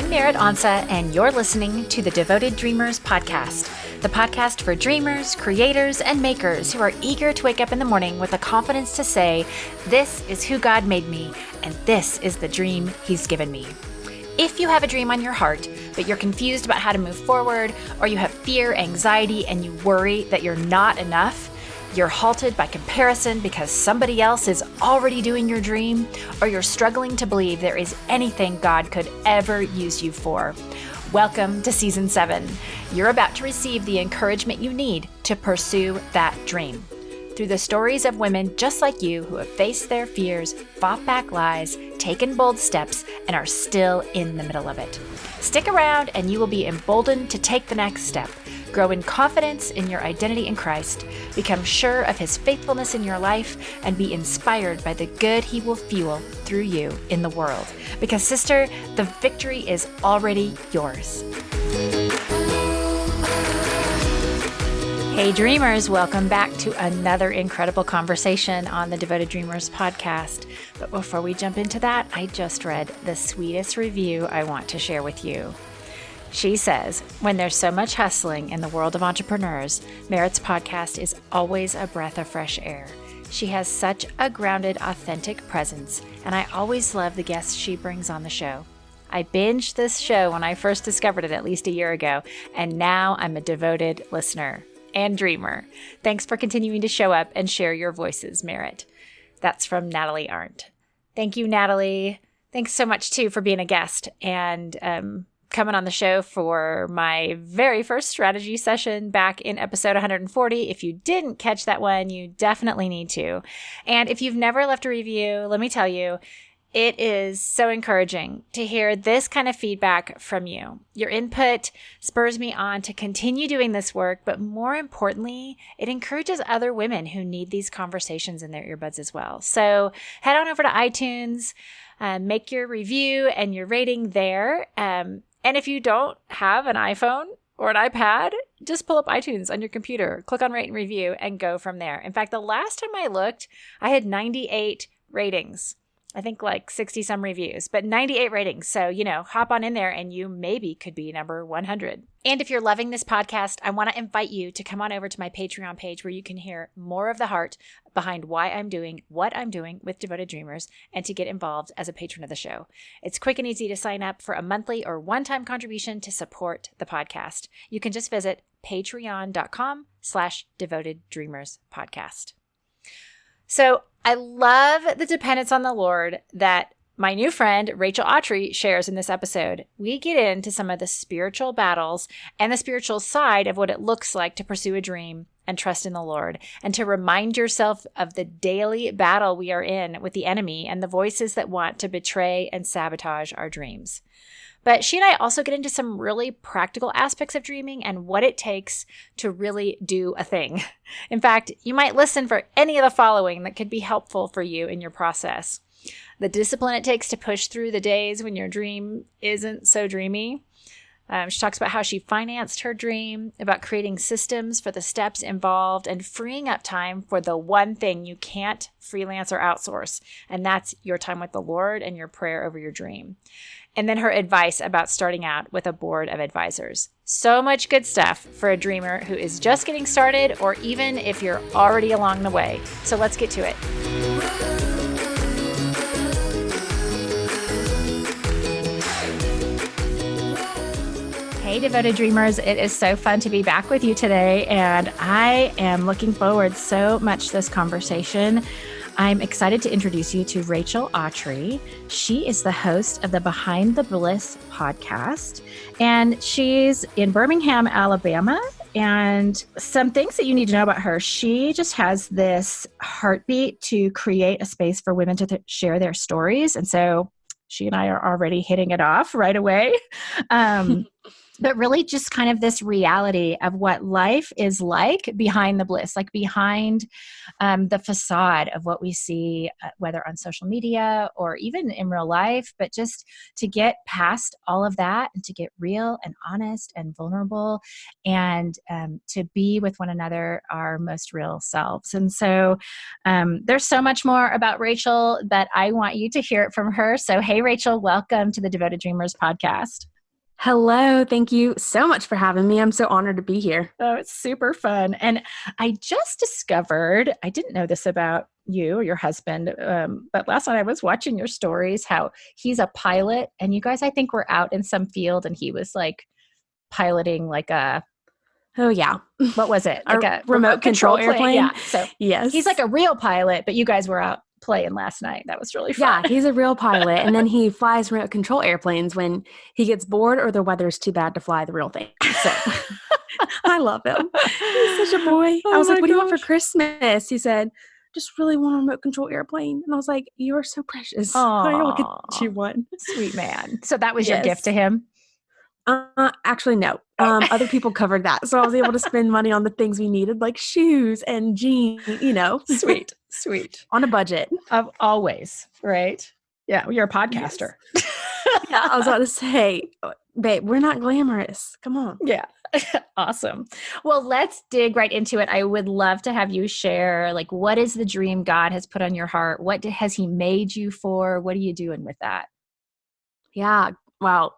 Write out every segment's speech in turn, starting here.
I'm Merritt Ansa, and you're listening to the Devoted Dreamers podcast, the podcast for dreamers, creators, and makers who are eager to wake up in the morning with the confidence to say, this is who God made me, and this is the dream He's given me. If you have a dream on your heart, but you're confused about how to move forward, or you have fear, anxiety, and you worry that you're not enough, you're halted by comparison because somebody else is already doing your dream, or you're struggling to believe there is anything God could ever use you for. Welcome to Season 7. You're about to receive the encouragement you need to pursue that dream. Through the stories of women just like you who have faced their fears, fought back lies, taken bold steps, and are still in the middle of it. Stick around and you will be emboldened to take the next step. Grow in confidence in your identity in Christ, become sure of His faithfulness in your life, and be inspired by the good He will fuel through you in the world. Because, sister, the victory is already yours. Hey dreamers, welcome back to another incredible conversation on the Devoted Dreamers podcast. But before we jump into that, I just read the sweetest review I want to share with you. She says, when there's so much hustling in the world of entrepreneurs, Merritt's podcast is always a breath of fresh air. She has such a grounded, authentic presence, and I always love the guests she brings on the show. I binged this show when I first discovered it at least a year ago, and now I'm a devoted listener and dreamer. Thanks for continuing to show up and share your voices, Merritt. That's from Natalie Arndt. Thank you, Natalie. Thanks so much, too, for being a guest and coming on the show for my very first strategy session back in episode 140. If you didn't catch that one, you definitely need to. And if you've never left a review, let me tell you, it is so encouraging to hear this kind of feedback from you. Your input spurs me on to continue doing this work, but more importantly, it encourages other women who need these conversations in their earbuds as well. So head on over to iTunes, make your review and your rating there. And if you don't have an iPhone or an iPad, just pull up iTunes on your computer, click on rate and review, and go from there. In fact, the last time I looked, I had 98 ratings. I think like 60 some reviews, but 98 ratings. So, hop on in there and you maybe could be number 100. And if you're loving this podcast, I want to invite you to come on over to my Patreon page where you can hear more of the heart behind why I'm doing what I'm doing with Devoted Dreamers and to get involved as a patron of the show. It's quick and easy to sign up for a monthly or one-time contribution to support the podcast. You can just visit patreon.com/Devoted Dreamers podcast. So I love the dependence on the Lord that my new friend, Rachel Awtrey, shares in this episode. We get into some of the spiritual battles and the spiritual side of what it looks like to pursue a dream and trust in the Lord, and to remind yourself of the daily battle we are in with the enemy and the voices that want to betray and sabotage our dreams. But she and I also get into some really practical aspects of dreaming and what it takes to really do a thing. In fact, you might listen for any of the following that could be helpful for you in your process. The discipline it takes to push through the days when your dream isn't so dreamy. She talks about how she financed her dream, about creating systems for the steps involved, and freeing up time for the one thing you can't freelance or outsource, and that's your time with the Lord and your prayer over your dream. And then her advice about starting out with a board of advisors. So much good stuff for a dreamer who is just getting started, or even if you're already along the way. So let's get to it. Hey, Devoted Dreamers. It is so fun to be back with you today, and I am looking forward so much to this conversation. I'm excited to introduce you to Rachel Awtrey. She is the host of the Behind the Bliss podcast, and she's in Birmingham, Alabama. And some things that you need to know about her: she just has this heartbeat to create a space for women to share their stories. And so she and I are already hitting it off right away. but really just kind of this reality of what life is like behind the bliss, like behind the facade of what we see, whether on social media or even in real life, but just to get past all of that and to get real and honest and vulnerable and to be with one another, our most real selves. And so there's so much more about Rachel, but I want you to hear it from her. So, hey, Rachel, welcome to the Devoted Dreamers podcast. Hello. Thank you so much for having me. I'm so honored to be here. Oh, it's super fun. And I just discovered, I didn't know this about you or your husband, but last night I was watching your stories, how he's a pilot. And you guys, I think, were out in some field and he was like piloting like a, oh, yeah. What was it? Like a remote control airplane. Yeah. So yes. He's like a real pilot, but you guys were out playing last night. That was really fun. Yeah, he's a real pilot. And then he flies remote control airplanes when he gets bored or the weather's too bad to fly the real thing. So I love him. He's such a boy. I was like, what do you want for Christmas? He said, just really want a remote control airplane. And I was like, you are so precious. I will get you one. Sweet man. So that was your gift to him? Actually, no. Other people covered that. So I was able to spend money on the things we needed, like shoes and jeans, Sweet. On a budget. Always, right? Yeah, you're a podcaster. Yes. Yeah, I was about to say, babe, we're not glamorous. Come on. Yeah. Awesome. Well, let's dig right into it. I would love to have you share, like, what is the dream God has put on your heart? What has he made you for? What are you doing with that? Yeah. Wow.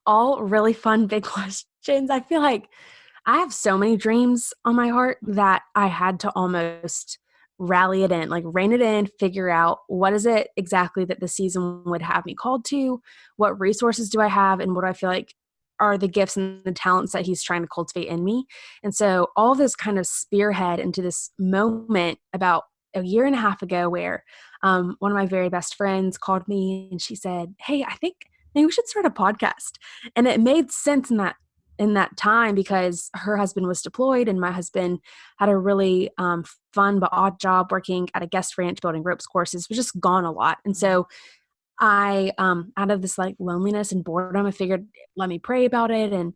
All really fun, big questions. I feel like I have so many dreams on my heart that I had to almost rally it in, like rein it in, figure out what is it exactly that the season would have me called to, what resources do I have, and what do I feel like are the gifts and the talents that he's trying to cultivate in me. And so all of this kind of spearhead into this moment about a year and a half ago where one of my very best friends called me and she said, hey, I think maybe we should start a podcast. And it made sense in that time because her husband was deployed and my husband had a really fun but odd job working at a guest ranch building ropes courses, was just gone a lot. And so I, out of this like loneliness and boredom, I figured, let me pray about it. And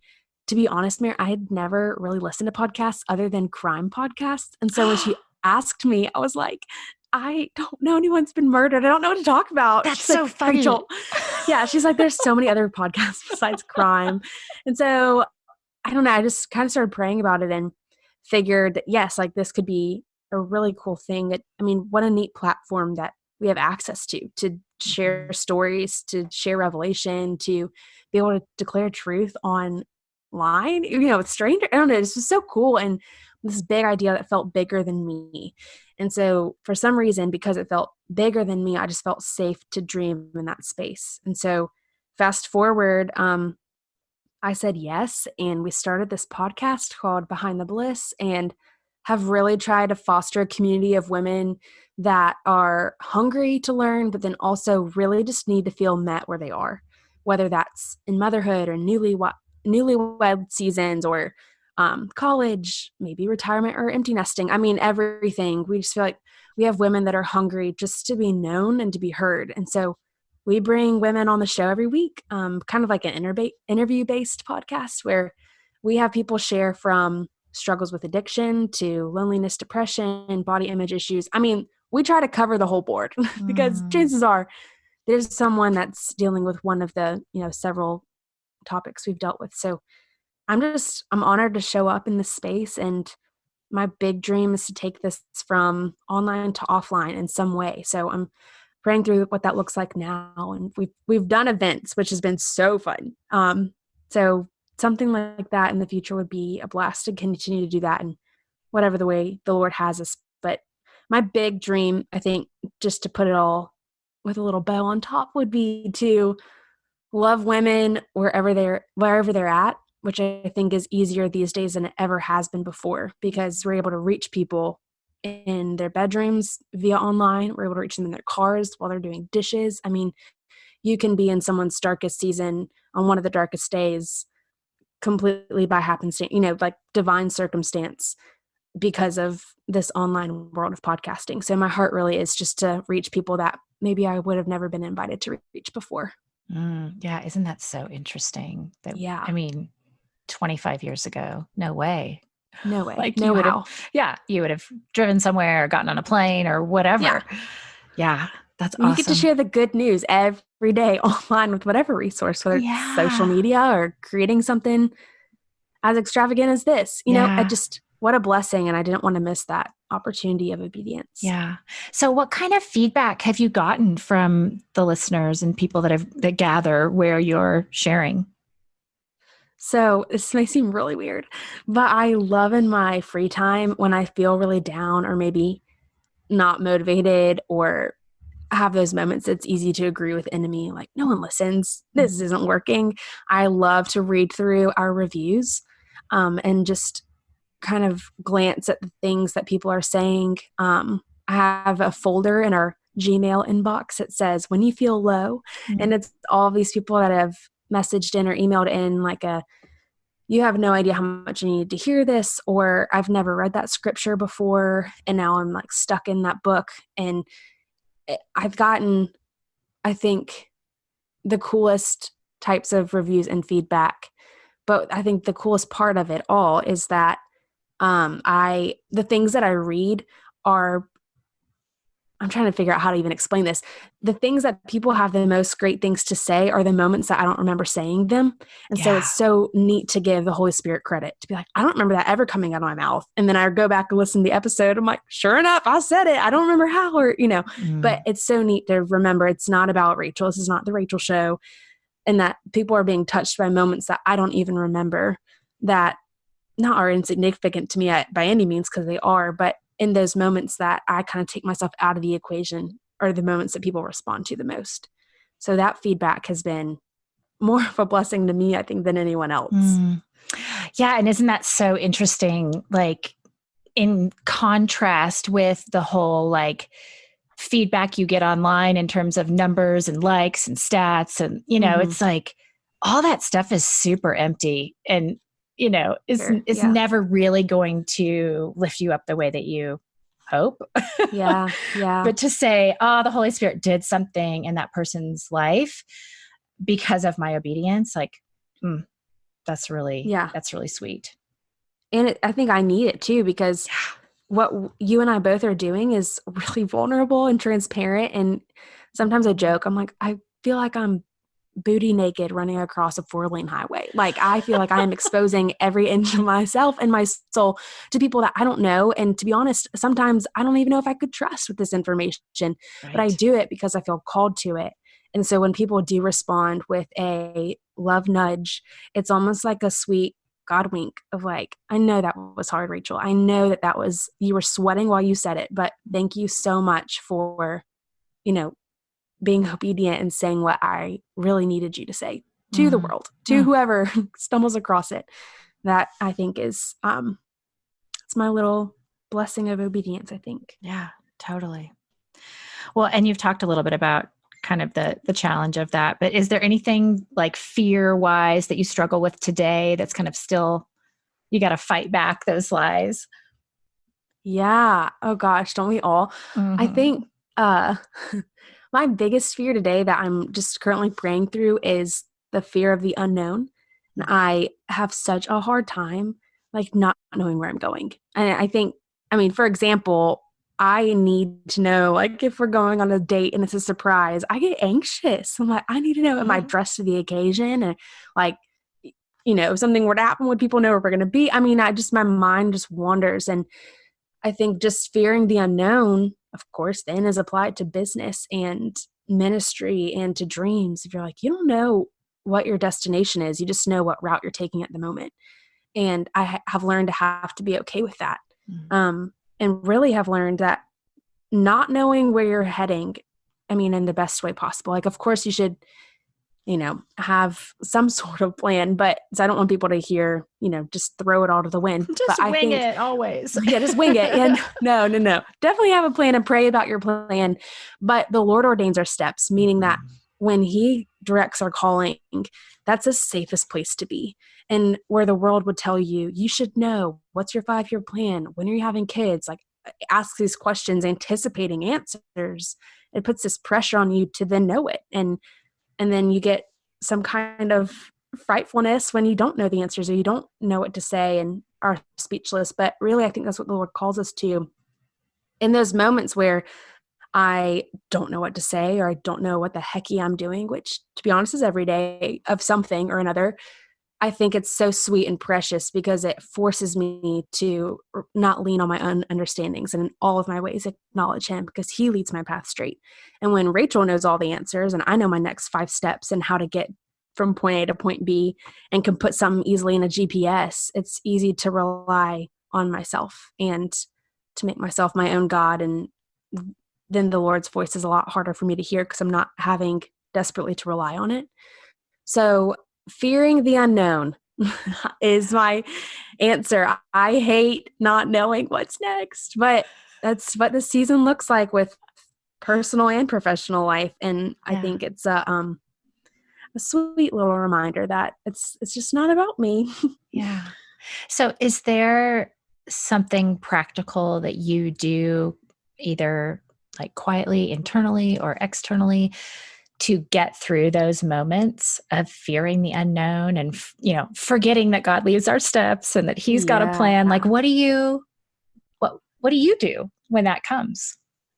to be honest, Mary, I had never really listened to podcasts other than crime podcasts. And so when she asked me, I was like, I don't know anyone's been murdered. I don't know what to talk about. That's so like, funny. Rachel. Yeah, she's like, there's so many other podcasts besides crime. And so, I don't know, I just kind of started praying about it and figured that, yes, like this could be a really cool thing. What a neat platform that we have access to share stories, to share revelation, to be able to declare truth online, with strangers. I don't know, this was so cool. And this big idea that felt bigger than me. And so for some reason, because it felt bigger than me, I just felt safe to dream in that space. And so fast forward, I said yes, and we started this podcast called Behind the Bliss and have really tried to foster a community of women that are hungry to learn, but then also really just need to feel met where they are, whether that's in motherhood or newlywed seasons or college, maybe retirement or empty nesting. Everything. We just feel like we have women that are hungry just to be known and to be heard. And so we bring women on the show every week, kind of like an interview-based podcast where we have people share from struggles with addiction to loneliness, depression, body image issues. We try to cover the whole board because chances are there's someone that's dealing with one of the, several topics we've dealt with. So I'm honored to show up in this space, and my big dream is to take this from online to offline in some way. So I'm praying through what that looks like now. And we've done events, which has been so fun. So something like that in the future would be a blast to continue to do that in whatever the way the Lord has us. But my big dream, I think, just to put it all with a little bow on top, would be to love women wherever they're at, which I think is easier these days than it ever has been before, because we're able to reach people in their bedrooms via online. We're able to reach them in their cars while they're doing dishes. You can be in someone's darkest season on one of the darkest days completely by happenstance, like divine circumstance, because of this online world of podcasting. So my heart really is just to reach people that maybe I would have never been invited to reach before. Yeah. Isn't that so interesting? That, Yeah. I mean, 25 years ago, no way. No way. Like No you would have, how. yeah, you would have driven somewhere or gotten on a plane or Yeah. whatever. Yeah. That's You get to awesome. share the good news every day online with whatever resource, whether it's social Yeah. media or creating something as extravagant as this. I Yeah. just, what a blessing. And I didn't want to miss that opportunity of obedience. Yeah. So what kind of feedback have you gotten from the listeners and people that gather where you're sharing? So this may seem really weird, but I love in my free time when I feel really down or maybe not motivated or have those moments, it's easy to agree with enemy, like no one listens, this isn't working. I love to read through our reviews and just kind of glance at the things that people are saying. I have a folder in our Gmail inbox that says when you feel low, and it's all these people that have messaged in or emailed in like you have no idea how much I needed to hear this, or I've never read that scripture before and now I'm like stuck in that book. And I've gotten, I think, the coolest types of reviews and feedback. But I think the coolest part of it all is that the things that I read are, I'm trying to figure out how to even explain this. The things that people have the most great things to say are the moments that I don't remember saying them. And so Yeah. it's so neat to give the Holy Spirit credit to be like, I don't remember that ever coming out of my mouth. And then I go back and listen to the episode. I'm like, sure enough, I said it. I don't remember how, but it's so neat to remember it's not about Rachel. This is not the Rachel show. And that people are being touched by moments that I don't even remember that not are insignificant to me by any means, because they are, but in those moments that I kind of take myself out of the equation are the moments that people respond to the most. So that feedback has been more of a blessing to me, I think, than anyone else. Yeah. And isn't that so interesting? Like in contrast with the whole like feedback you get online in terms of numbers and likes and stats. And, it's like all that stuff is super empty and, Sure. is Yeah. never really going to lift you up the way that you hope. Yeah. Yeah. But to say, oh, the Holy Spirit did something in that person's life because of my obedience, like, that's really sweet. And I think I need it too, because what you and I both are doing is really vulnerable and transparent. And sometimes I joke, I'm like, I feel like I'm booty naked running across a 4-lane highway. Like I feel like I am exposing every inch of myself and my soul to people that I don't know. And to be honest, sometimes I don't even know if I could trust with this information, but I do it because I feel called to it. And so when people do respond with a love nudge, it's almost like a sweet God wink of like, I know that was hard, Rachel. I know that was, you were sweating while you said it, but thank you so much for, being obedient and saying what I really needed you to say to the world, to whoever stumbles across it. That I think is, it's my little blessing of obedience, I think. Yeah, totally. Well, and you've talked a little bit about kind of the challenge of that, but is there anything like fear wise that you struggle with today that's kind of still, you got to fight back those lies? Yeah. Oh gosh, don't we all? I think, my biggest fear today that I'm just currently praying through is the fear of the unknown. And I have such a hard time like not knowing where I'm going. And I think, for example, I need to know like if we're going on a date and it's a surprise, I get anxious. I'm like, I need to know, am I dressed for the occasion? And like, if something were to happen, would people know where we're going to be? My mind just wanders. And I think just fearing the unknown, of course, then is applied to business and ministry and to dreams. If you're like, you don't know what your destination is, you just know what route you're taking at the moment. And I have learned to have to be okay with that. And really have learned that not knowing where you're heading, in the best way possible. Like, of course, you should, have some sort of plan, but I don't want people to hear, just throw it all to the wind. Just but wing it always. Yeah, just wing it. And no. Definitely have a plan and pray about your plan. But the Lord ordains our steps, meaning that when He directs our calling, that's the safest place to be. And where the world would tell you, you should know, what's your 5-year plan? When are you having kids? Like, ask these questions, anticipating answers. It puts this pressure on you to then know it. And And then you get some kind of frightfulness when you don't know the answers or you don't know what to say and are speechless. But really, I think that's what the Lord calls us to. In those moments where I don't know what to say or I don't know what the hecky I'm doing, which to be honest is every day of something or another, I think it's so sweet and precious because it forces me to not lean on my own understandings and in all of my ways acknowledge him because he leads my path straight. And when Rachel knows all the answers and I know my next 5 steps and how to get from point A to point B and can put something easily in a GPS, it's easy to rely on myself and to make myself my own God. And then the Lord's voice is a lot harder for me to hear because I'm not having desperately to rely on it. So fearing the unknown is my answer. I hate not knowing what's next, but that's what the season looks like with personal and professional life. And I think it's a sweet little reminder that it's just not about me. Yeah. So is there something practical that you do either like quietly, internally or externally to get through those moments of fearing the unknown and, forgetting that God leads our steps and that he's got a plan? Like, what do you do when that comes?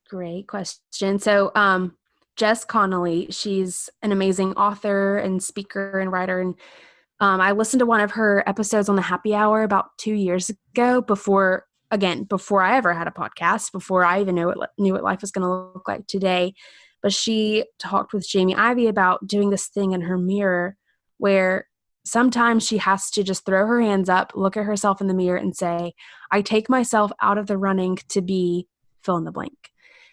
Great question. So, Jess Connolly, she's an amazing author and speaker and writer. And I listened to one of her episodes on the Happy Hour about 2 years ago before I ever had a podcast, before I even knew what life was going to look like today. But she talked with Jamie Ivey about doing this thing in her mirror where sometimes she has to just throw her hands up, look at herself in the mirror and say, I take myself out of the running to be fill in the blank.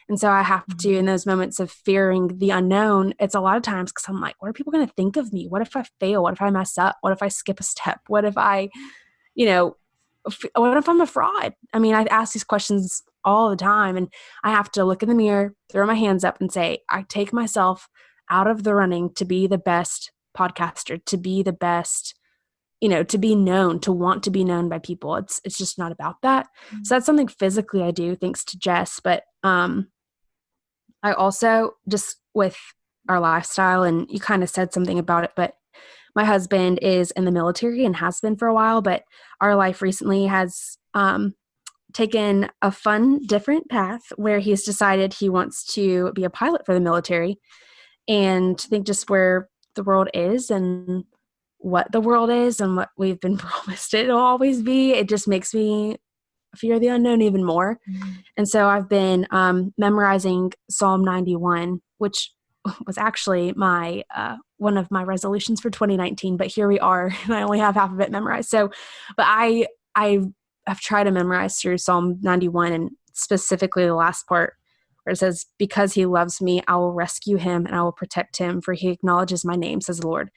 And so I have to, in those moments of fearing the unknown, it's a lot of times because I'm like, what are people going to think of me? What if I fail? What if I mess up? What if I skip a step? What if I, what if I'm a fraud? I mean, I ask these questions all the time and I have to look in the mirror, throw my hands up and say, I take myself out of the running to be the best podcaster, to be the best, to be known, to want to be known by people. It's just not about that. Mm-hmm. So that's something physically I do thanks to Jess. But I also just with our lifestyle, and you kind of said something about it, but my husband is in the military and has been for a while, but our life recently has taken a fun, different path where he's decided he wants to be a pilot for the military. And I think just where the world is and what the world is and what we've been promised it'll always be, it just makes me fear the unknown even more. Mm-hmm. And so I've been memorizing Psalm 91, which was actually my one of my resolutions for 2019, but here we are, and I only have half of it memorized. So, but I've tried to memorize through Psalm 91, and specifically the last part where it says, because he loves me, I will rescue him and I will protect him, for he acknowledges my name, says the Lord.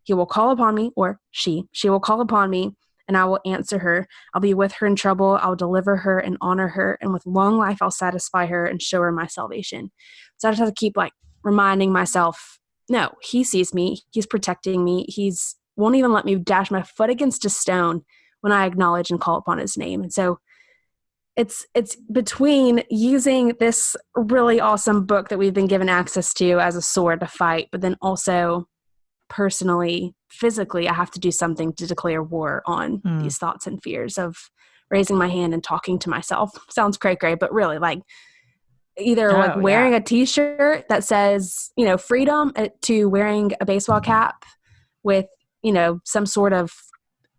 He will call upon me, or she will call upon me, and I will answer her. I'll be with her in trouble. I'll deliver her and honor her. And with long life, I'll satisfy her and show her my salvation. So I just have to keep reminding myself, no, he sees me. He's protecting me. He's won't even let me dash my foot against a stone when I acknowledge and call upon his name. And so it's between using this really awesome book that we've been given access to as a sword to fight, but then also personally, physically, I have to do something to declare war on these thoughts and fears of raising my hand and talking to myself. Sounds cray-cray, but really either wearing a t-shirt that says, freedom, to wearing a baseball cap with, some sort of,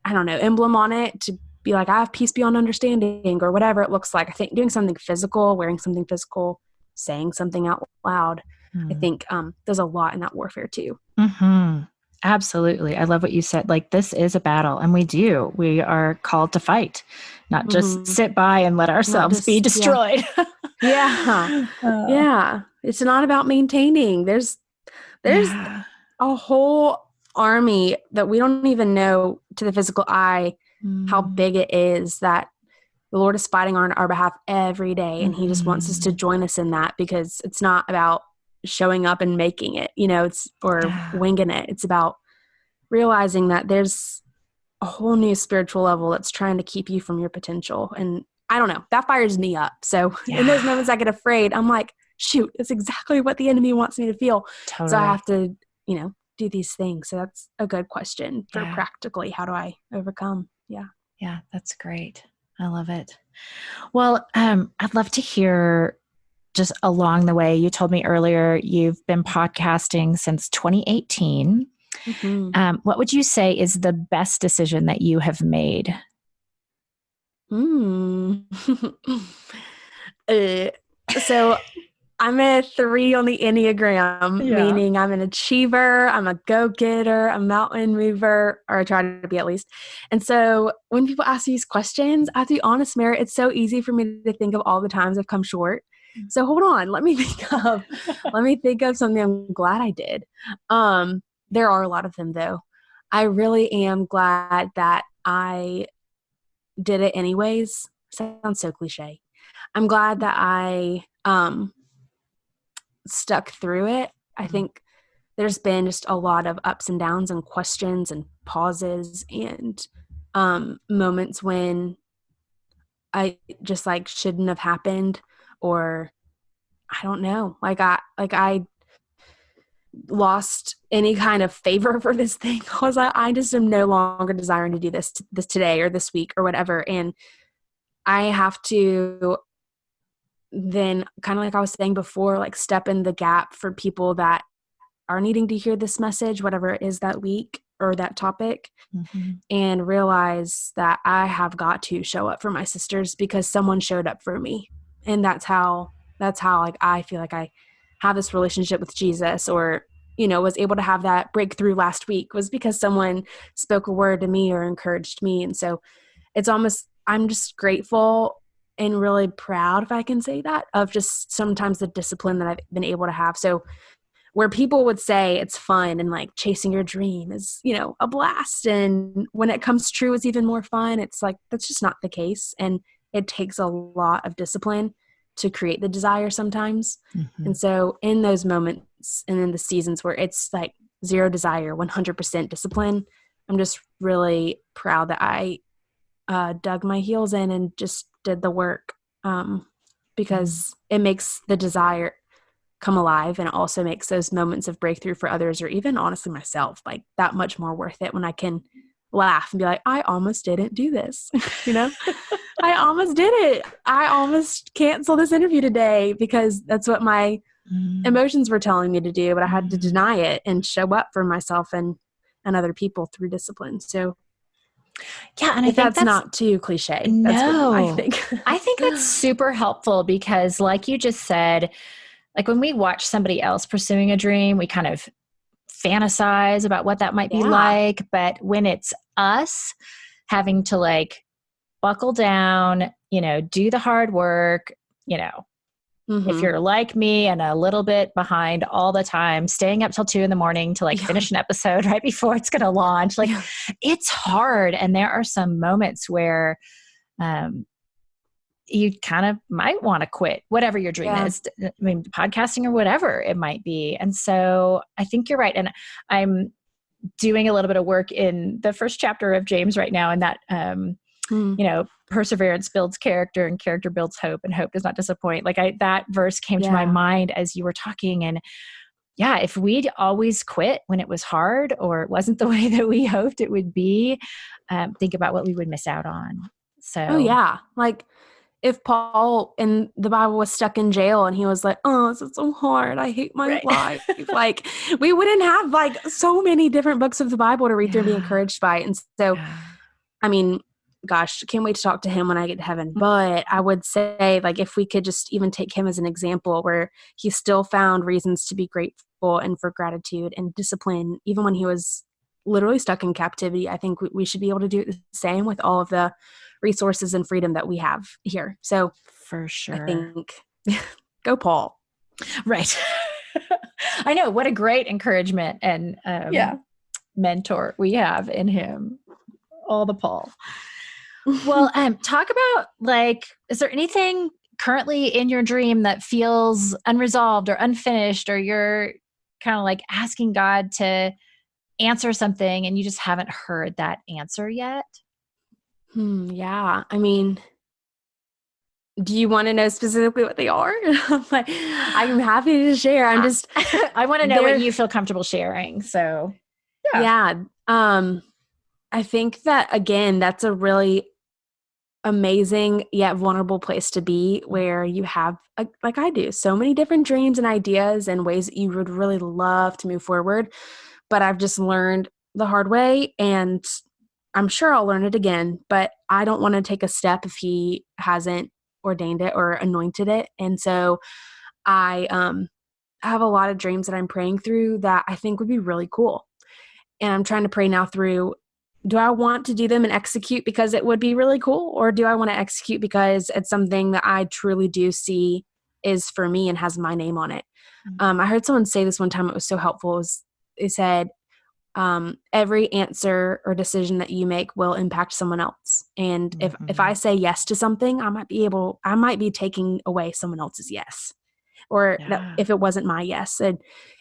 emblem on it to be like, I have peace beyond understanding, or whatever it looks like. I think doing something physical, wearing something physical, saying something out loud, I think there's a lot in that warfare too. Mm-hmm. Absolutely. I love what you said. This is a battle, and we are called to fight, not just sit by and let ourselves be destroyed. Yeah. Yeah. It's not about maintaining. There's a whole army that we don't even know to the physical eye how big it is, that the Lord is fighting on our behalf every day. And he just wants us to join us in that, because it's not about showing up and making it, winging it. It's about realizing that there's a whole new spiritual level that's trying to keep you from your potential. And I don't know, that fires me up. So in those moments I get afraid, I'm like, shoot, it's exactly what the enemy wants me to feel. Totally. So I have to do these things? So that's a good question for practically, how do I overcome? Yeah. Yeah, that's great. I love it. Well, I'd love to hear just along the way. You told me earlier you've been podcasting since 2018. Mm-hmm. What would you say is the best decision that you have made? So I'm a 3 on the Enneagram, Yeah. meaning I'm an achiever, I'm a go-getter, a mountain mover, or I try to be at least. And so when people ask these questions, I have to be honest, Mary, it's so easy for me to think of all the times I've come short. So hold on, let me think of something I'm glad I did. There are a lot of them though. I really am glad that I did it anyways. Sounds so cliche. I'm glad that I stuck through it. I think there's been just a lot of ups and downs and questions and pauses and moments when I just shouldn't have happened, or I don't know. I lost any kind of favor for this thing because I just am no longer desiring to do this today or this week or whatever. And I have to then, kind of like I was saying before, step in the gap for people that are needing to hear this message, whatever it is that week or that topic, and realize that I have got to show up for my sisters because someone showed up for me. And that's how I feel like I have this relationship with Jesus, or, was able to have that breakthrough last week, was because someone spoke a word to me or encouraged me. And so I'm just grateful and really proud, if I can say that, of just sometimes the discipline that I've been able to have. So where people would say it's fun and chasing your dream is, a blast, and when it comes true, it's even more fun. It's that's just not the case. And it takes a lot of discipline to create the desire sometimes. And so in those moments and in the seasons where it's zero desire, 100% discipline, I'm just really proud that I dug my heels in and just did the work, because it makes the desire come alive, and it also makes those moments of breakthrough for others, or even honestly myself, that much more worth it when I can laugh and be like, I almost didn't do this. I almost did it. I almost canceled this interview today because that's what my emotions were telling me to do, but I had to deny it and show up for myself and other people through discipline. So yeah, and I think that's not too cliche. No, that's what I think. I think that's super helpful because, like you just said, when we watch somebody else pursuing a dream, we kind of fantasize about what that might be like. But when it's us having to buckle down, do the hard work, if you're like me and a little bit behind all the time, staying up till 2 a.m. to finish an episode right before it's going to launch, it's hard. And there are some moments where you kind of might want to quit whatever your dream is. I mean, podcasting or whatever it might be. And so I think you're right. And I'm doing a little bit of work in the first chapter of James right now. And that, perseverance builds character and character builds hope, and hope does not disappoint. That verse came to my mind as you were talking. And if we'd always quit when it was hard or it wasn't the way that we hoped it would be, think about what we would miss out on. So, if Paul in the Bible was stuck in jail and he was like, oh, this is so hard, I hate my life. We wouldn't have so many different books of the Bible to read through and be encouraged by. And so, I mean, gosh, can't wait to talk to him when I get to heaven. But I would say if we could just even take him as an example where he still found reasons to be grateful and for gratitude and discipline, even when he was literally stuck in captivity, I think we should be able to do the same with all of the resources and freedom that we have here. So for sure, I think go Paul. Right. I know, what a great encouragement and mentor we have in him. All the Paul. Well, talk about is there anything currently in your dream that feels unresolved or unfinished, or you're kind of asking God to answer something and you just haven't heard that answer yet? Yeah. I mean, do you want to know specifically what they are? I'm like, I'm happy to share. I'm just, I want to know what you feel comfortable sharing. So yeah. I think that, again, that's a really amazing yet vulnerable place to be, where you have, like I do, so many different dreams and ideas and ways that you would really love to move forward. But I've just learned the hard way, and I'm sure I'll learn it again, but I don't want to take a step if he hasn't ordained it or anointed it. And so I have a lot of dreams that I'm praying through that I think would be really cool. And I'm trying to pray now through, do I want to do them and execute because it would be really cool? Or do I want to execute because it's something that I truly do see is for me and has my name on it? I heard someone say this one time, it was so helpful. It said, every answer or decision that you make will impact someone else. And if I say yes to something, I might be taking away someone else's yes. Or if it wasn't my yes. And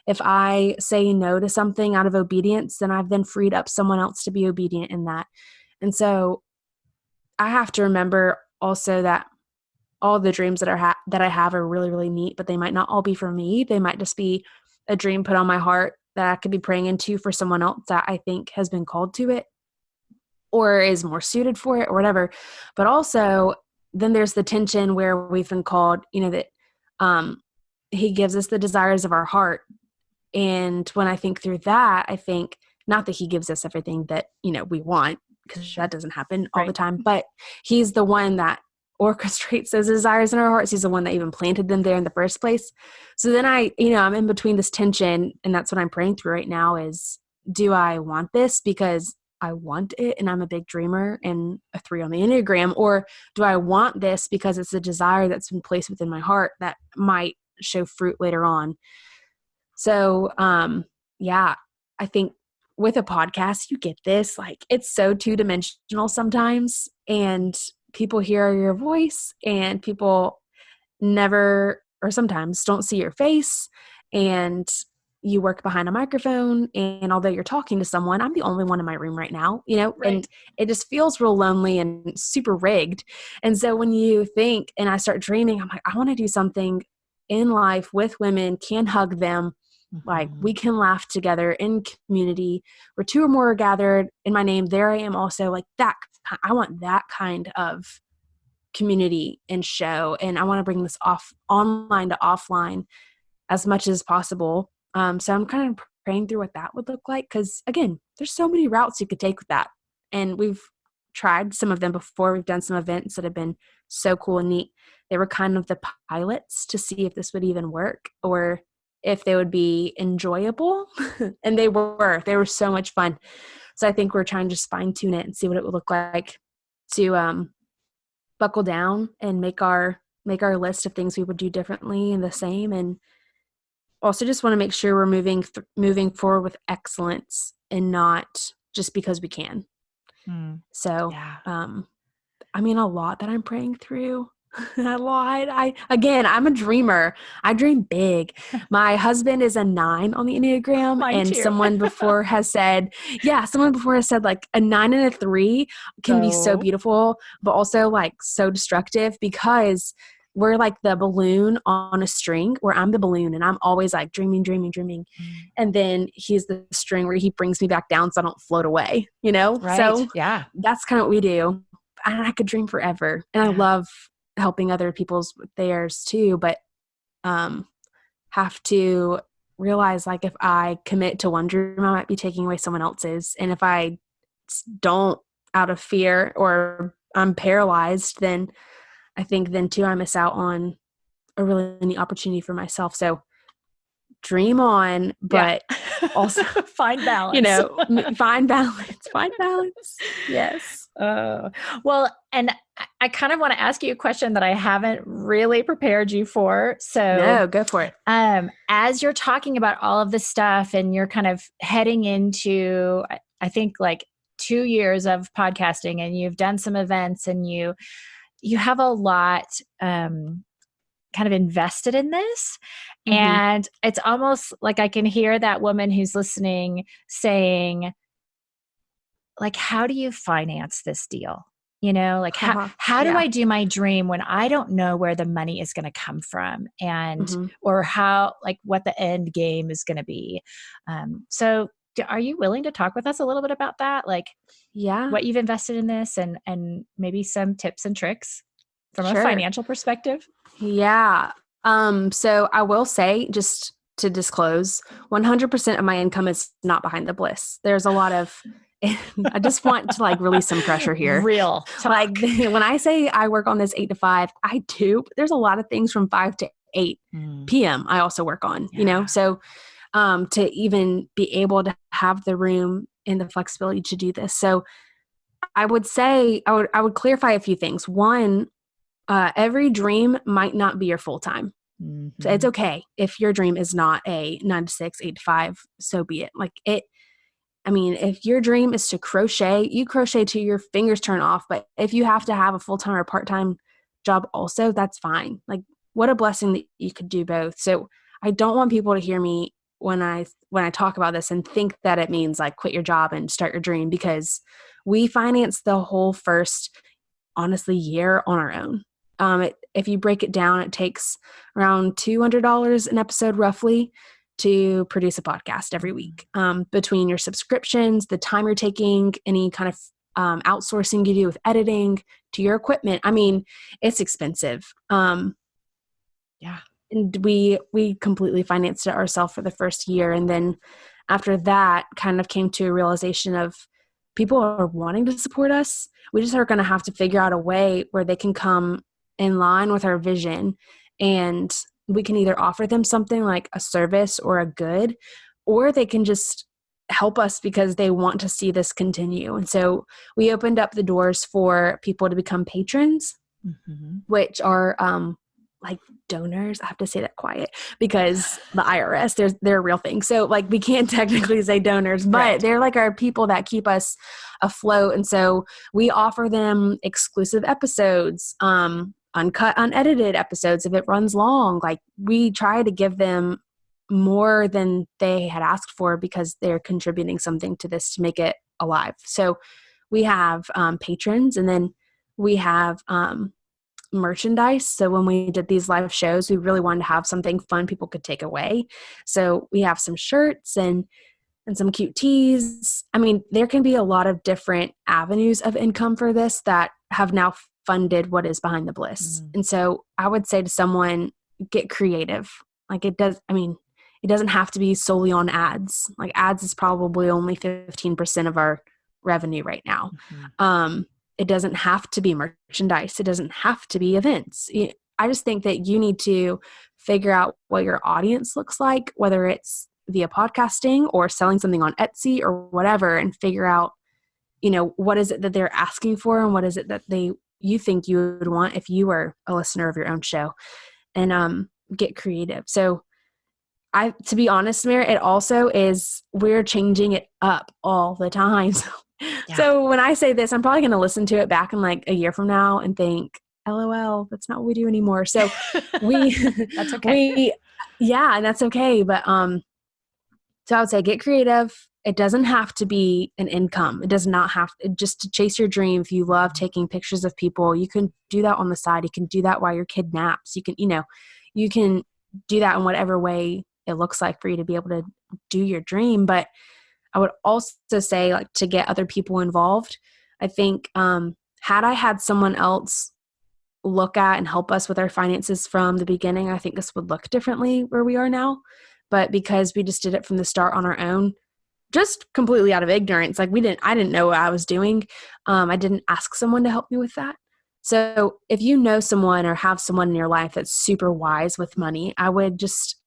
if I say no to something out of obedience, then I've then freed up someone else to be obedient in that. And so I have to remember also that all the dreams that I have are really, really neat, but they might not all be for me. They might just be a dream put on my heart that I could be praying into for someone else that I think has been called to it or is more suited for it or whatever. But also then there's the tension where we've been called, that he gives us the desires of our heart. And when I think through that, I think not that he gives us everything that, we want, because that doesn't happen all the time, but he's the one that orchestrates those desires in our hearts. He's the one that even planted them there in the first place. So then I'm in between this tension, and that's what I'm praying through right now is, do I want this because I want it and I'm a big dreamer and a 3 on the Enneagram, or do I want this because it's a desire that's been placed within my heart that might show fruit later on? So, I think with a podcast, you get this, like, it's so 2-dimensional sometimes, and people hear your voice and people never, or sometimes don't see your face, and you work behind a microphone, and although you're talking to someone, I'm the only one in my room right now, and it just feels real lonely and super rigged. And so when you think, and I start dreaming, I'm like, I want to do something in life with women, can hug them, like we can laugh together in community where 2 or more are gathered in my name. There I am also, like that. I want that kind of community and show. And I want to bring this online to offline as much as possible. So I'm kind of praying through what that would look like. Cause again, there's so many routes you could take with that. And we've tried some of them before. We've done some events that have been so cool and neat. They were kind of the pilots to see if this would even work or if they would be enjoyable. And they were so much fun. So I think we're trying to just fine tune it and see what it would look like to buckle down and make our list of things we would do differently and the same. And also just want to make sure we're moving forward with excellence and not just because we can. So, a lot that I'm praying through. A lot. I'm a dreamer. I dream big. My husband is a 9 on the Enneagram. Mine and too. someone before has said like a 9 and a 3 can be so beautiful, but also like so destructive, because we're like the balloon on a string, where I'm the balloon and I'm always like dreaming. And then he's the string where he brings me back down so I don't float away, Right. So yeah, that's kind of what we do. And I could dream forever. And I love helping other people's with theirs too, but have to realize, like, if I commit to one dream, I might be taking away someone else's. And if I don't, out of fear, or I'm paralyzed, then I think then too I miss out on a really neat opportunity for myself. So dream on, but also find balance. Find balance. Yes. Well, and I kind of want to ask you a question that I haven't really prepared you for. So no, go for it. As you're talking about all of this stuff and you're kind of heading into, I think, like 2 years of podcasting, and you've done some events, and you have a lot kind of invested in this. Mm-hmm. And it's almost like I can hear that woman who's listening saying, like, how do you finance this deal? Like how do Yeah. I do my dream when I don't know where the money is going to come from and, Mm-hmm. or how, like what the end game is going to be. So are you willing to talk with us a little bit about that? Like Yeah, what you've invested in this and maybe some tips and tricks from a sure. financial perspective? Yeah. So I will say, just to disclose, 100% of my income is not behind the bliss. There's a lot of, I just want to like release some pressure here. Real talk. Like when I say I work on this 8 to 5, I do. But there's a lot of things from 5 to 8 p.m. I also work on, so to even be able to have the room and the flexibility to do this. So I would say, I would clarify a few things. One, every dream might not be your full time. So it's okay if your dream is not a 9 to 6, 8 to 5, so be it. If your dream is to crochet, you crochet till your fingers turn off. But if you have to have a full-time or part-time job also, that's fine. Like, what a blessing that you could do both. So I don't want people to hear me when I talk about this and think that it means like quit your job and start your dream, because we finance the whole first, honestly, year on our own. If you break it down, it takes around $200 an episode roughly to produce a podcast every week. Between your subscriptions, the time you're taking, any kind of outsourcing you do with editing, to your equipment. I mean, it's expensive. Yeah. And we completely financed it ourselves for the first year. And then after that, kind of came to a realization of people are wanting to support us. We just are going to have to figure out a way where they can come in line with our vision, and we can either offer them something like a service or a good, or they can just help us because they want to see this continue. And so we opened up the doors for people to become patrons, which are like donors. I have to say that quiet because the IRS, they're a real thing. So like we can't technically say donors, but right. They're like our people that keep us afloat. And so we offer them exclusive episodes, uncut, unedited episodes if it runs long. Like we try to give them more than they had asked for because they're contributing something to this to make it alive. So we have patrons, and then we have merchandise. So when we did these live shows, we really wanted to have something fun people could take away. So we have some shirts and some cute tees. I mean, there can be a lot of different avenues of income for this that have now funded what is Behind the Bliss. And so I would say to someone, get creative. Like it doesn't have to be solely on ads. Like ads is probably only 15% of our revenue right now. It doesn't have to be merchandise. It doesn't have to be events. I just think that you need to figure out what your audience looks like, whether it's via podcasting or selling something on Etsy or whatever, and figure out, what is it that they're asking for and what is it that you think you would want if you were a listener of your own show, and get creative. So to be honest, Mary, it also is, we're changing it up all the time. Yeah. So when I say this, I'm probably going to listen to it back in like a year from now and think, LOL, that's not what we do anymore. So that's okay. And that's okay. But, so I would say get creative. It doesn't have to be an income. It does not have just to chase your dream. If you love taking pictures of people, you can do that on the side. You can do that while your kid naps. You can do that in whatever way it looks like for you to be able to do your dream. But I would also say, like, to get other people involved. I think had I had someone else look at and help us with our finances from the beginning, I think this would look differently where we are now. But because we just did it from the start on our own, just completely out of ignorance, like I didn't know what I was doing. I didn't ask someone to help me with that. So if you know someone or have someone in your life that's super wise with money, I would just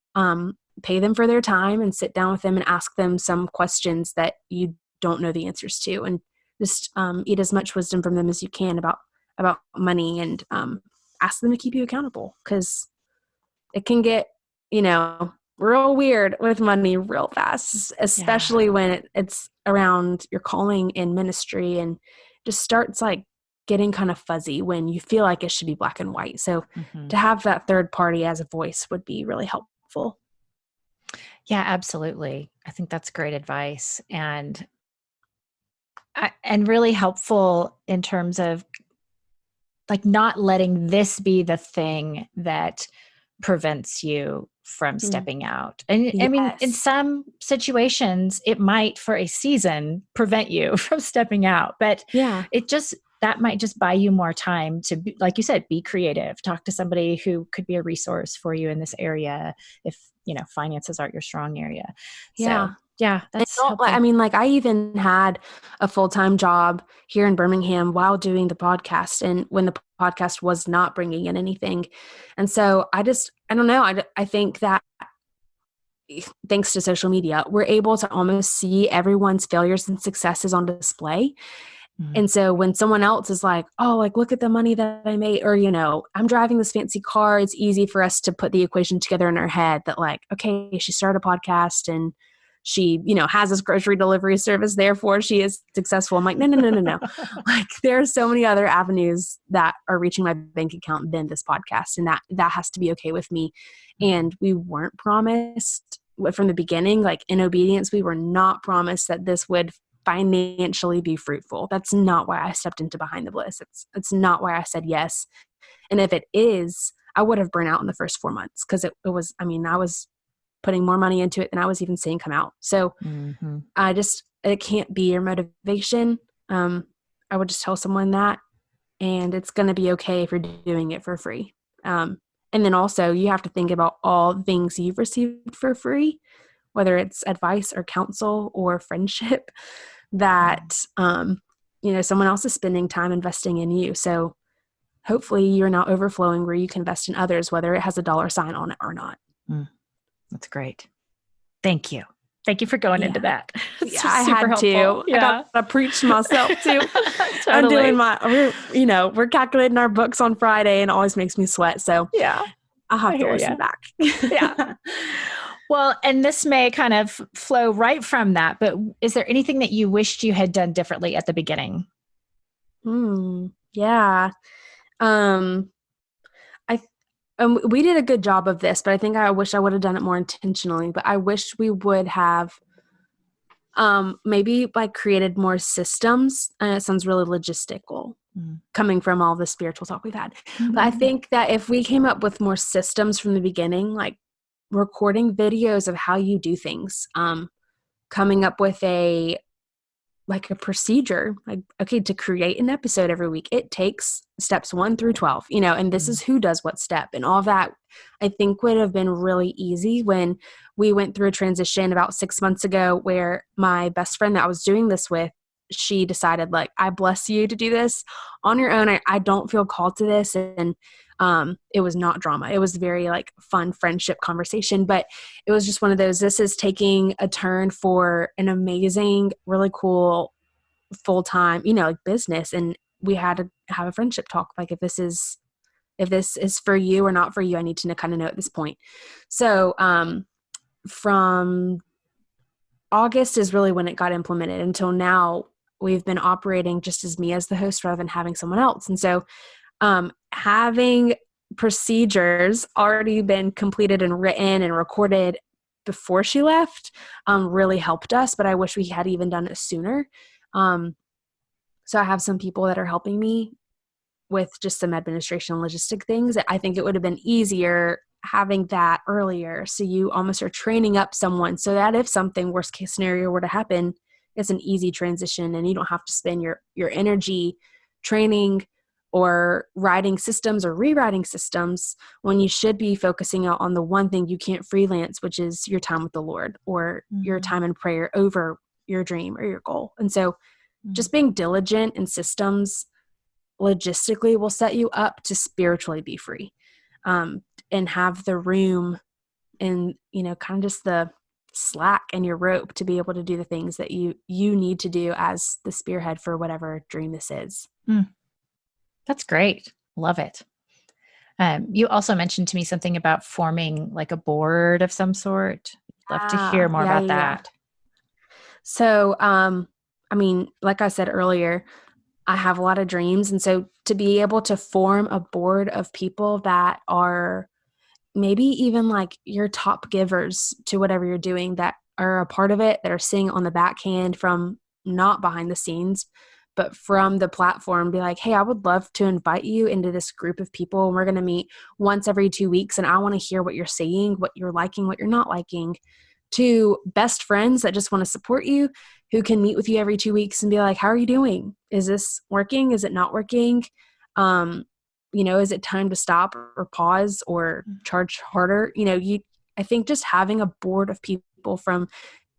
pay them for their time and sit down with them and ask them some questions that you don't know the answers to, and just eat as much wisdom from them as you can about money, and ask them to keep you accountable, because it can get, real weird with money real fast, especially when it's around your calling in ministry, and just starts like getting kind of fuzzy when you feel like it should be black and white. So to have that third party as a voice would be really helpful. Yeah, absolutely. I think that's great advice, and really helpful in terms of like not letting this be the thing that prevents you from stepping out. And I mean, in Yes. some situations, it might for a season prevent you from stepping out, but Yeah. that might just buy you more time to be, like you said, be creative, talk to somebody who could be a resource for you in this area if, finances aren't your strong area. Yeah. So yeah, that's helpful. I mean, like I even had a full-time job here in Birmingham while doing the podcast, and when the podcast was not bringing in anything. And so I don't know. I think that thanks to social media, we're able to almost see everyone's failures and successes on display. And so when someone else is like, oh, like, look at the money that I made, or, I'm driving this fancy car, it's easy for us to put the equation together in our head that like, okay, she started a podcast and she, has this grocery delivery service, therefore she is successful. I'm like, no. Like there are so many other avenues that are reaching my bank account than this podcast. And that has to be okay with me. And we weren't promised from the beginning, like in obedience, we were not promised that this would financially be fruitful. That's not why I stepped into Behind the Bliss. It's not why I said yes. And if it is, I would have burnt out in the first 4 months because it was, I was putting more money into it than I was even seeing come out. So it can't be your motivation. I would just tell someone that, and it's going to be okay if you're doing it for free. And then also you have to think about all the things you've received for free, whether it's advice or counsel or friendship that, someone else is spending time investing in you. So hopefully you're now overflowing where you can invest in others, whether it has a dollar sign on it or not. That's great. Thank you. Thank you for going into that. Yeah, I had helpful. to. Yeah. I got to preach to myself too. Totally. I'm doing we're calculating our books on Friday and it always makes me sweat. So yeah, I'll have to listen back. Yeah. Well, and this may kind of flow right from that, but is there anything that you wished you had done differently at the beginning? Yeah. We did a good job of this, but I think I wish I would have done it more intentionally. But I wish we would have maybe like created more systems. And it sounds really logistical coming from all the spiritual talk we've had. But I think that if we came up with more systems from the beginning, like recording videos of how you do things, coming up with a procedure, like, okay, to create an episode every week, it takes steps 1 through 12, and this is who does what step, and all of that, I think would have been really easy when we went through a transition about 6 months ago where my best friend that I was doing this with, she decided like, I bless you to do this on your own. I don't feel called to this. And it was not drama. It was very like fun friendship conversation, but it was just one of those, this is taking a turn for an amazing, really cool full-time, like business. And we had to have a friendship talk. Like if this is for you or not for you, I need to kind of know at this point. So from August is really when it got implemented. Until now, we've been operating just as me as the host rather than having someone else. And so having procedures already been completed and written and recorded before she left really helped us, but I wish we had even done it sooner. So I have some people that are helping me with just some administration and logistic things. I think it would have been easier having that earlier. So you almost are training up someone so that if something worst case scenario were to happen, it's an easy transition and you don't have to spend your energy training or writing systems or rewriting systems when you should be focusing on the one thing you can't freelance, which is your time with the Lord or your time in prayer over your dream or your goal. And so just being diligent in systems logistically will set you up to spiritually be free, and have the room and, kind of just the slack and your rope to be able to do the things that you need to do as the spearhead for whatever dream this is. That's great. Love it. You also mentioned to me something about forming like a board of some sort. Love to hear more about that. So, like I said earlier, I have a lot of dreams. And so to be able to form a board of people that are maybe even like your top givers to whatever you're doing that are a part of it, that are sitting on the backhand from not behind the scenes, but from the platform be like, hey, I would love to invite you into this group of people, and we're going to meet once every 2 weeks, and I want to hear what you're saying, what you're liking, what you're not liking, to best friends that just want to support you, who can meet with you every 2 weeks and be like, how are you doing? Is this working? Is it not working? Is it time to stop or pause or charge harder? I think just having a board of people from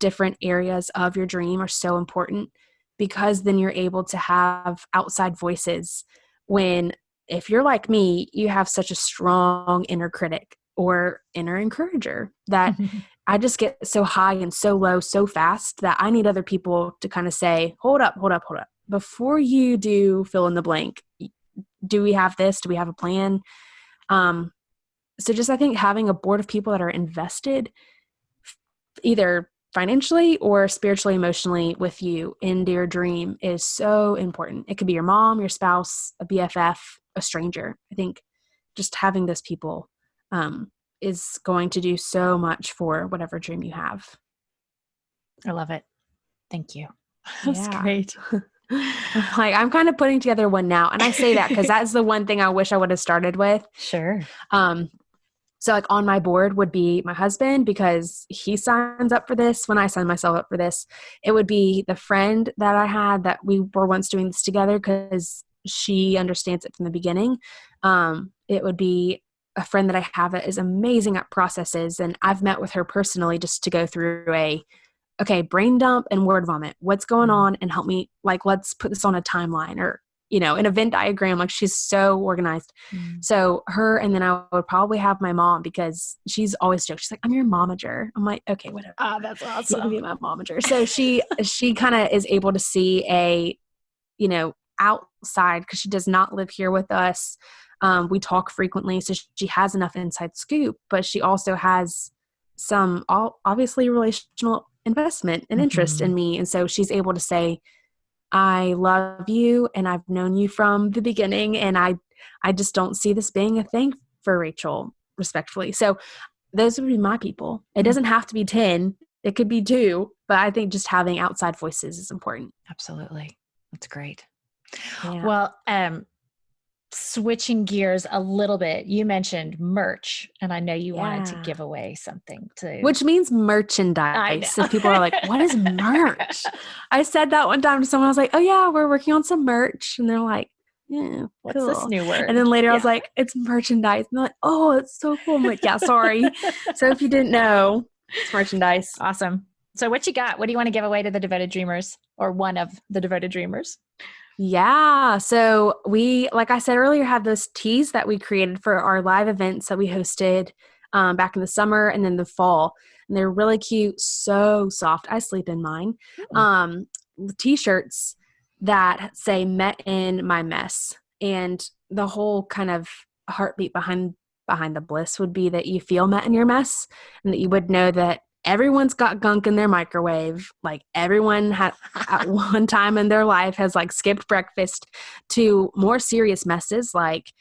different areas of your dream are so important, because then you're able to have outside voices when, if you're like me, you have such a strong inner critic or inner encourager that I just get so high and so low so fast that I need other people to kind of say, hold up. Before you do fill in the blank, do we have this? Do we have a plan? So just, I think having a board of people that are invested either financially or spiritually, emotionally with you into your dream is so important. It could be your mom, your spouse, a BFF, a stranger. I think just having those people is going to do so much for whatever dream you have. I love it. Thank you. That's great. I'm kind of putting together one now. And I say that because that's the one thing I wish I would have started with. Sure. So on my board would be my husband, because he signs up for this when I sign myself up for this. It would be the friend that I had that we were once doing this together because she understands it from the beginning. It would be a friend that I have that is amazing at processes. And I've met with her personally just to go through brain dump and word vomit. What's going on? And help me, let's put this on a timeline or, an event diagram. She's so organized. So her, and then I would probably have my mom, because she's always joked. She's like, I'm your momager. I'm like, okay, whatever. That's awesome. You can be my momager. So she kind of is able to see outside, because she does not live here with us. We talk frequently, so she has enough inside scoop, but she also has some obviously relational investment and interest in me. And so she's able to say, I love you and I've known you from the beginning, and I just don't see this being a thing for Rachel, respectfully. So those would be my people. It doesn't have to be 10. It could be 2, but I think just having outside voices is important. Absolutely. That's great. Yeah. Well, switching gears a little bit, you mentioned merch, and I know you wanted to give away something too. Which means merchandise. If people are like, what is merch? I said that one time to someone. I was like, oh yeah, we're working on some merch. And they're like, yeah, what's cool. this new word? And then later I was like, it's merchandise. And they're like, oh, it's so cool. I'm like, yeah, sorry. So if you didn't know, it's merchandise. Awesome. So what you got? What do you want to give away to the Devoted Dreamers, or one of the Devoted Dreamers? Yeah. So we, like I said earlier, have those tees that we created for our live events that we hosted back in the summer and then the fall. And they're really cute, so soft. I sleep in mine. T-shirts that say "Met in My Mess," and the whole kind of heartbeat behind the bliss would be that you feel met in your mess, and that you would know that everyone's got gunk in their microwave. Like everyone at one time in their life has skipped breakfast, to more serious messes. Like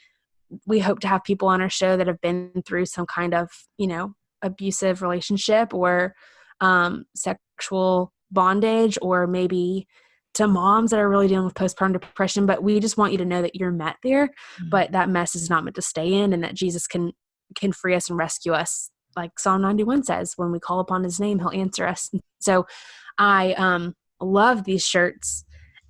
we hope to have people on our show that have been through some kind of, abusive relationship or sexual bondage, or maybe to moms that are really dealing with postpartum depression. But we just want you to know that you're met there, but that mess is not meant to stay in, and that Jesus can free us and rescue us. Like Psalm 91 says, when we call upon his name, he'll answer us. So I love these shirts,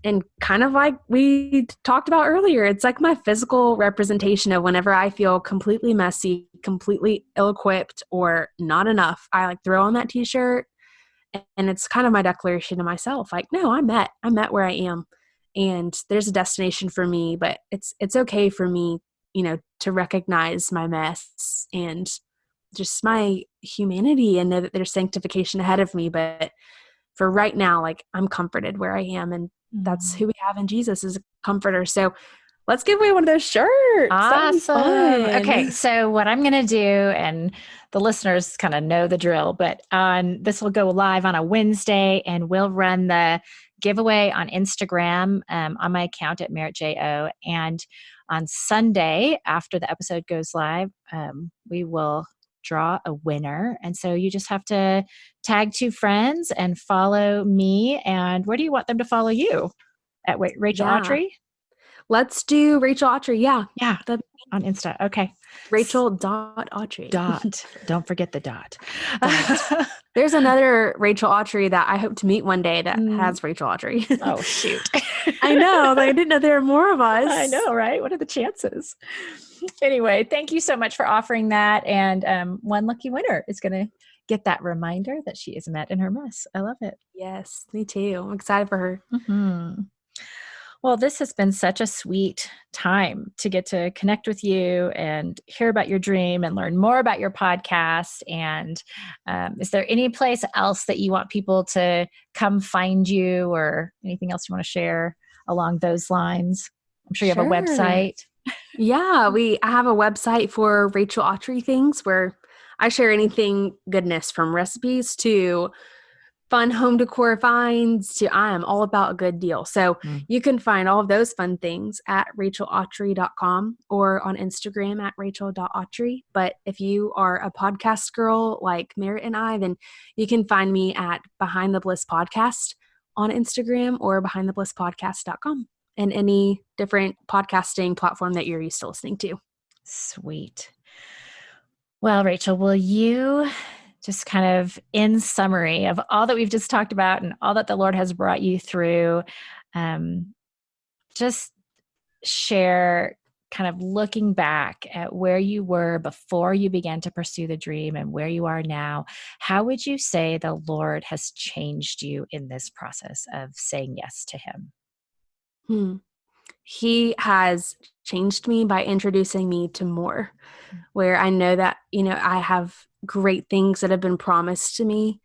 and kind of like we talked about earlier, it's like my physical representation of whenever I feel completely messy, completely ill-equipped, or not enough, I throw on that t-shirt, and it's kind of my declaration to myself. Like, no, I'm met where I am, and there's a destination for me, but it's okay for me, to recognize my mess and just my humanity, and know that there's sanctification ahead of me. But for right now, I'm comforted where I am, and that's who we have in Jesus, as a comforter. So let's give away one of those shirts. Awesome. Okay. So what I'm going to do, and the listeners kind of know the drill, but this will go live on a Wednesday, and we'll run the giveaway on Instagram on my account at MerrittJO. And on Sunday, after the episode goes live, we will draw a winner. And so you just have to tag 2 friends and follow me. And where do you want them to follow you? At Rachel Yeah. Awtrey? Let's do Rachel Awtrey. Yeah. Yeah. On Insta. Okay. Rachel.Awtrey. Don't forget the dot. There's another Rachel Awtrey that I hope to meet one day that has Rachel Awtrey. Oh, shoot. I know. I didn't know there were more of us. I know, right? What are the chances? Anyway, thank you so much for offering that. And one lucky winner is going to get that reminder that she is met in her mess. I love it. Yes, me too. I'm excited for her. Mm-hmm. Well, this has been such a sweet time to get to connect with you and hear about your dream and learn more about your podcast. And is there any place else that you want people to come find you or anything else you want to share along those lines? I'm sure you have a website. Yeah, I have a website for Rachel Awtrey things where I share anything goodness from recipes to fun home decor finds to I am all about a good deal. So you can find all of those fun things at rachelawtrey.com or on Instagram at rachel.awtrey. But if you are a podcast girl like Merritt and I, then you can find me at Behind the Bliss Podcast on Instagram or behindtheblisspodcast.com and any different podcasting platform that you're used to listening to. Sweet. Well, Rachel, will you just kind of in summary of all that we've just talked about and all that the Lord has brought you through, just share kind of looking back at where you were before you began to pursue the dream and where you are now. How would you say the Lord has changed you in this process of saying yes to him? He has changed me by introducing me to more, where I know that, I have great things that have been promised to me.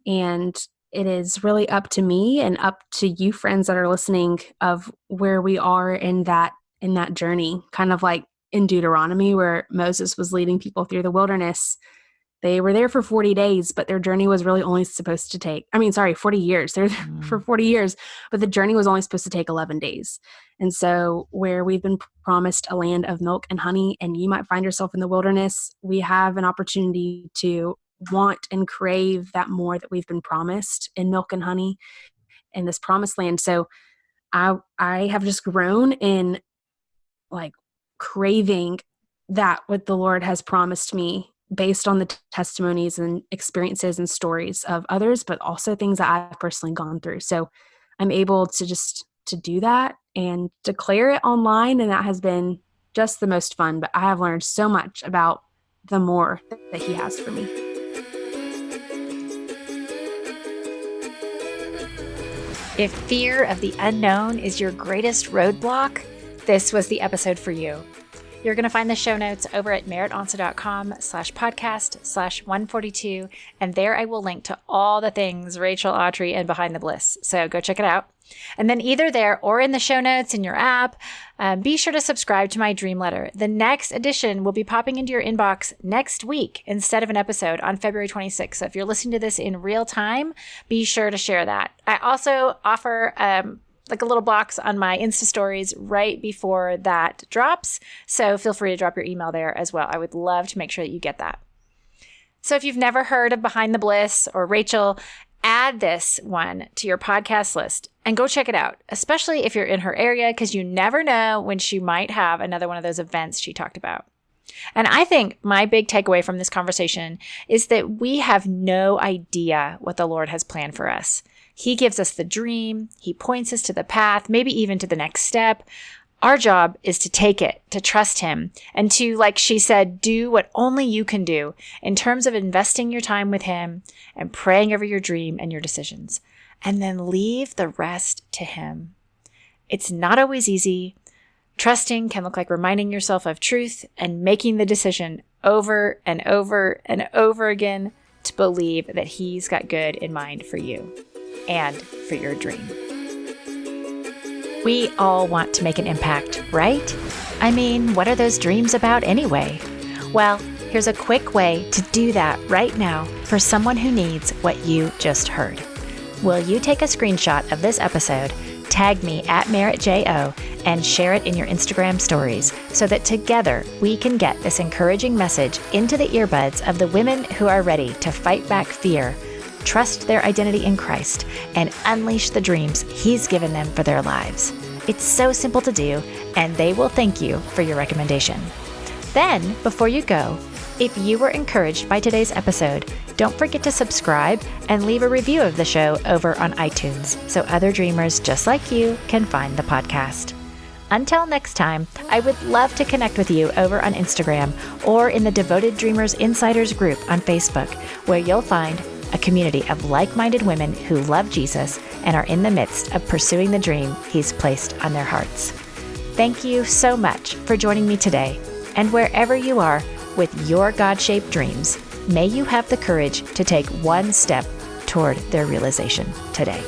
And it is really up to me and up to you friends that are listening of where we are in that journey, kind of like in Deuteronomy where Moses was leading people through the wilderness. They were there for 40 days, but their journey was really only supposed to take, 40 years. They're there for 40 years, but the journey was only supposed to take 11 days. And so where we've been promised a land of milk and honey, and you might find yourself in the wilderness, we have an opportunity to want and crave that more that we've been promised in milk and honey in this promised land. So I have just grown in like craving that what the Lord has promised me based on the testimonies and experiences and stories of others, but also things that I've personally gone through. So I'm able to do that and declare it online. And that has been just the most fun, but I have learned so much about the more that he has for me. If fear of the unknown is your greatest roadblock, this was the episode for you. You're going to find the show notes over at merrittonsa.com/podcast/142. And there I will link to all the things Rachel Awtrey and Behind the Bliss. So go check it out. And then either there or in the show notes in your app, be sure to subscribe to my dream letter. The next edition will be popping into your inbox next week instead of an episode on February 26th. So if you're listening to this in real time, be sure to share that. I also offer like a little box on my Insta stories right before that drops. So feel free to drop your email there as well. I would love to make sure that you get that. So if you've never heard of Behind the Bliss or Rachel, add this one to your podcast list and go check it out, especially if you're in her area, because you never know when she might have another one of those events she talked about. And I think my big takeaway from this conversation is that we have no idea what the Lord has planned for us. He gives us the dream. He points us to the path, maybe even to the next step. Our job is to take it, to trust him, and to, like she said, do what only you can do in terms of investing your time with him and praying over your dream and your decisions, and then leave the rest to him. It's not always easy. Trusting can look like reminding yourself of truth and making the decision over and over and over again to believe that he's got good in mind for you and for your dream. We all want to make an impact, right? I mean, what are those dreams about anyway? Well, here's a quick way to do that right now for someone who needs what you just heard. Will you take a screenshot of this episode, tag me at MerrittJO, and share it in your Instagram stories so that together we can get this encouraging message into the earbuds of the women who are ready to fight back fear, trust their identity in Christ, and unleash the dreams He's given them for their lives. It's so simple to do, and they will thank you for your recommendation. Then, before you go, if you were encouraged by today's episode, don't forget to subscribe and leave a review of the show over on iTunes so other dreamers just like you can find the podcast. Until next time, I would love to connect with you over on Instagram or in the Devoted Dreamers Insiders group on Facebook, where you'll find a community of like-minded women who love Jesus and are in the midst of pursuing the dream He's placed on their hearts. Thank you so much for joining me today, and wherever you are with your God-shaped dreams, may you have the courage to take one step toward their realization today.